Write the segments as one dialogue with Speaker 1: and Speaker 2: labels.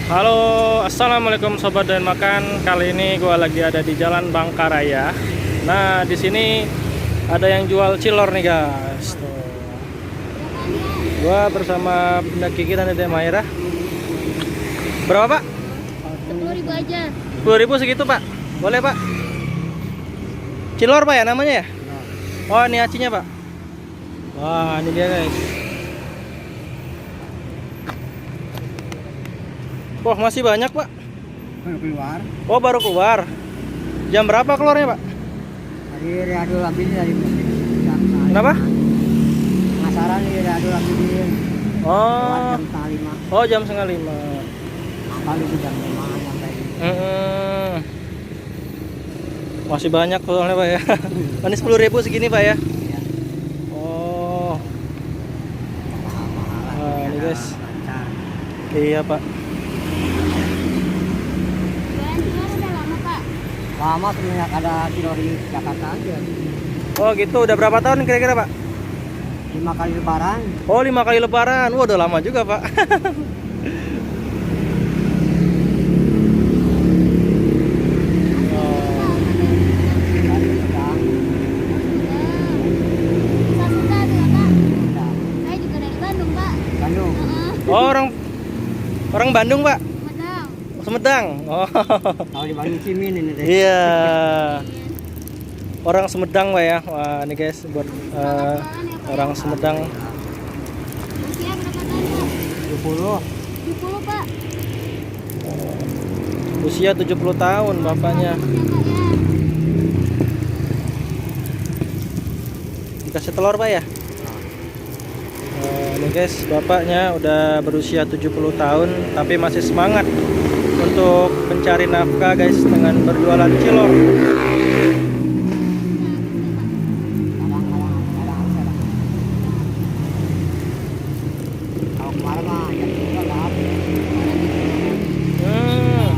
Speaker 1: Halo, assalamualaikum sobat dan makan. Kali ini gua lagi ada di Jalan Bangkaraya. Nah, di sini ada yang jual cilor nih guys. Tuh. Gua bersama Bunda Kiki dan Dede Maira. Berapa Pak?
Speaker 2: 10.000 aja.
Speaker 1: 10.000 segitu Pak. Boleh Pak? Cilor Pak ya namanya ya? Oh ini acinya Pak. Wah ini dia guys. Wah masih banyak Pak.
Speaker 3: Baru keluar.
Speaker 1: Oh baru keluar. Jam berapa keluarnya Pak?
Speaker 3: Tadi Riyadul Abidin dari
Speaker 1: Kenapa?
Speaker 3: Pemasaran di Riyadul Abidin.
Speaker 1: Oh.
Speaker 3: Jam setengah 5.
Speaker 1: Oh jam setengah 5.
Speaker 3: Kali itu jam 5 sampai.
Speaker 1: Masih banyak soalnya Pak ya. Ini 10.000 segini Pak ya.
Speaker 3: Ya.
Speaker 1: Oh.
Speaker 3: Mahal-mahal.
Speaker 1: Nah, ini guys.
Speaker 3: Lancar.
Speaker 1: Iya Pak.
Speaker 2: Jualan cilor udah lama, Pak.
Speaker 3: Lama semenjak ada cilor di Jakarta aja.
Speaker 1: Oh gitu. Udah berapa tahun kira-kira Pak?
Speaker 3: 5 kali lebaran.
Speaker 1: Oh 5 kali lebaran. Wah udah lama juga Pak.
Speaker 2: Susah-susah tuh, Pak. Saya juga dari Bandung, Pak.
Speaker 3: Bandung.
Speaker 1: Oh orang Bandung Pak.
Speaker 2: Medang.
Speaker 1: Sumedang. Oh.
Speaker 3: Kalau di Bandung Cimin ini deh.
Speaker 1: Iya. Orang Sumedang Pak ya. Wah ini guys buat orang Sumedang.
Speaker 2: Usia berapa tahun, Pak?
Speaker 3: 20.
Speaker 2: 70, Pak.
Speaker 1: Usia 70 tahun bapaknya.
Speaker 2: Ya, Pak, ya.
Speaker 1: Dikasih telur Pak ya. Ini guys bapaknya udah berusia 70 tahun tapi masih semangat untuk mencari nafkah guys dengan berjualan cilor.
Speaker 3: Kadang-kadang. Kalau kemarin mah jam 3 nggak habis.
Speaker 1: Hmm.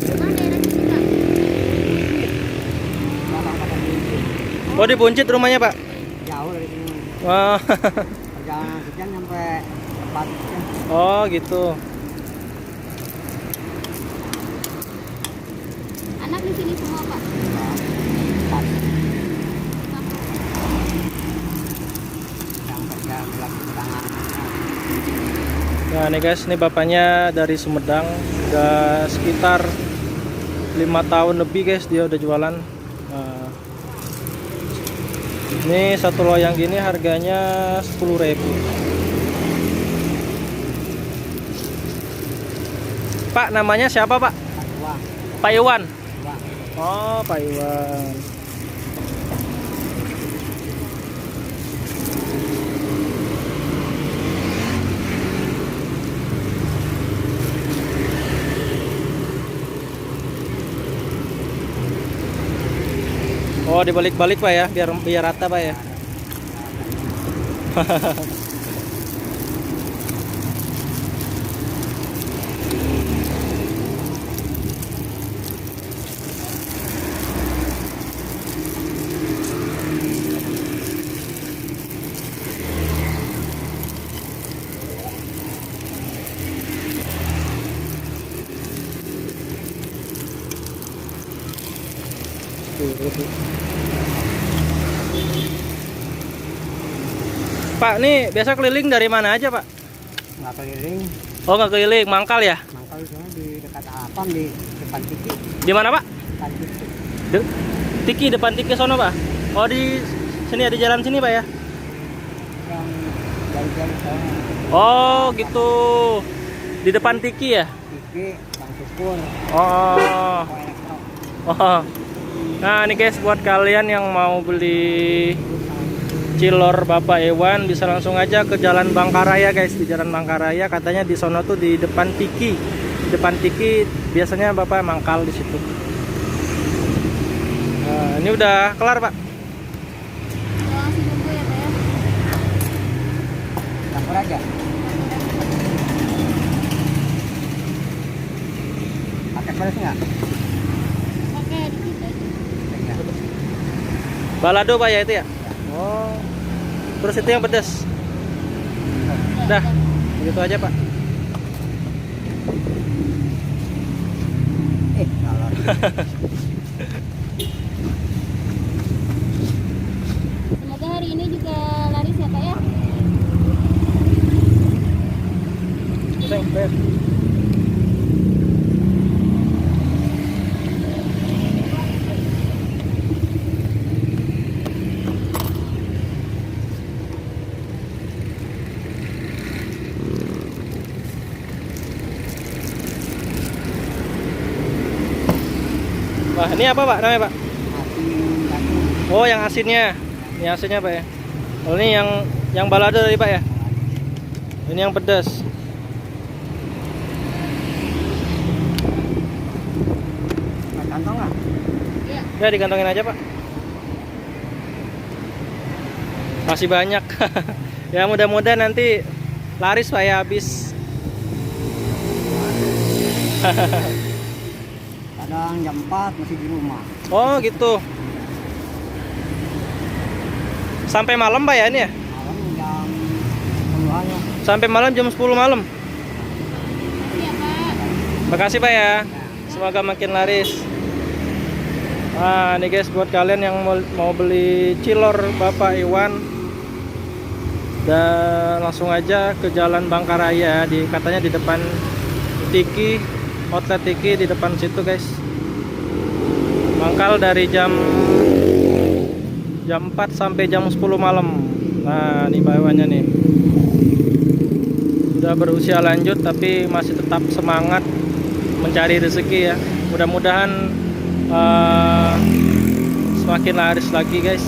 Speaker 2: Rumah daerah sini, Pak.
Speaker 3: Kadang-kadang
Speaker 1: Oh di Buncit rumahnya Pak.
Speaker 3: jauh dari sini.
Speaker 1: Wah.
Speaker 3: Perjalanan sekian sampai tempat.
Speaker 1: Oh gitu.
Speaker 2: Anak di sini semua, Pak.
Speaker 3: Yang kerja lagi tangan.
Speaker 1: Nah nih guys, ini bapaknya dari Sumedang, udah sekitar 5 tahun lebih guys dia udah jualan. Nah, ini satu loyang gini harganya 10.000. Pak namanya siapa Pak?
Speaker 3: Tua,
Speaker 1: Pak Iwan.
Speaker 3: tua.
Speaker 1: Oh Pak Iwan. Oh dibalik-balik Pak ya biar rata Pak ya. Pak, nih biasa keliling dari mana aja, Pak?
Speaker 3: Nggak keliling.
Speaker 1: Oh, nggak keliling, mangkal ya?
Speaker 3: Mangkal itu di dekat Apam di depan Tiki.
Speaker 1: Di mana, Pak?
Speaker 3: Depan Tiki.
Speaker 1: Tiki, depan Tiki sono, Pak. Oh, di sini ada jalan sini, Pak ya?
Speaker 3: Yang dari sana.
Speaker 1: Oh, gitu. Di depan Tiki ya?
Speaker 3: Tiki, Bang Syukur.
Speaker 1: Oh.
Speaker 3: Kau elektro.
Speaker 1: Oh. Nah, ini guys buat kalian yang mau beli cilor Bapak Iwan bisa langsung aja ke Jalan Bangkaraya guys. Di Jalan Bangkaraya katanya di sono tuh di depan Tiki. Di depan Tiki biasanya Bapak mangkal di situ. Nah, ini udah kelar Pak.
Speaker 2: Langsung nunggu ya, Pak ya.
Speaker 3: Campur aja. Pakai pedas nggak?
Speaker 2: Pakai dikit aja.
Speaker 3: Iya.
Speaker 1: Balado Pak ya itu ya? Oh. Terus itu yang pedas. Udah, begitu aja Pak.
Speaker 3: Salah.
Speaker 2: Semoga hari ini juga laris ya Pak ya.
Speaker 1: Seng, bayar. Wah, ini apa Pak namanya Pak?
Speaker 3: Asin batu.
Speaker 1: Oh, yang asinnya. Ini asinnya Pak ya. Oh, ini yang balado tadi Pak ya. Ini yang pedas.
Speaker 3: Kantong lah.
Speaker 2: Iya.
Speaker 1: Ya, dikantongin aja Pak. Masih banyak. Ya, mudah-mudahan nanti laris Pak ya, habis.
Speaker 3: Kadang jam 4 masih di rumah.
Speaker 1: Oh, gitu. Sampai malam Pak ya ini ya?
Speaker 3: Malam jam 10-an ya.
Speaker 1: Sampai malam jam 10 malam.
Speaker 2: Iya Pak.
Speaker 1: Makasih Pak ya. Semoga makin laris. Nah, ini guys buat kalian yang mau beli cilor Bapak Iwan, dan langsung aja ke Jalan Bangkaraya, katanya di depan Tiki, outlet Tiki di depan situ guys. Mangkal dari jam 4 sampai jam 10 malam. Nah, ini Pak Iwannya nih. Sudah berusia lanjut tapi masih tetap semangat mencari rezeki ya. Mudah-mudahan semakin laris lagi guys.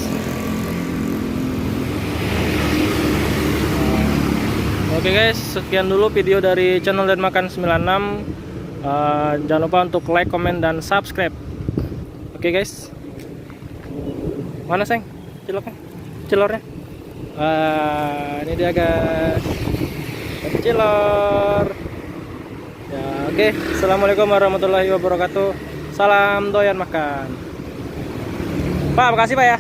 Speaker 1: Oke guys, sekian dulu video dari channel Dan Makan 96. Jangan lupa untuk like, komen, dan subscribe. Oke guys. Mana Seng? Cilornya? Ini dia guys. Cilor. Ya, oke. Assalamualaikum warahmatullahi wabarakatuh. Salam doyan makan. Pak, makasih Pak ya.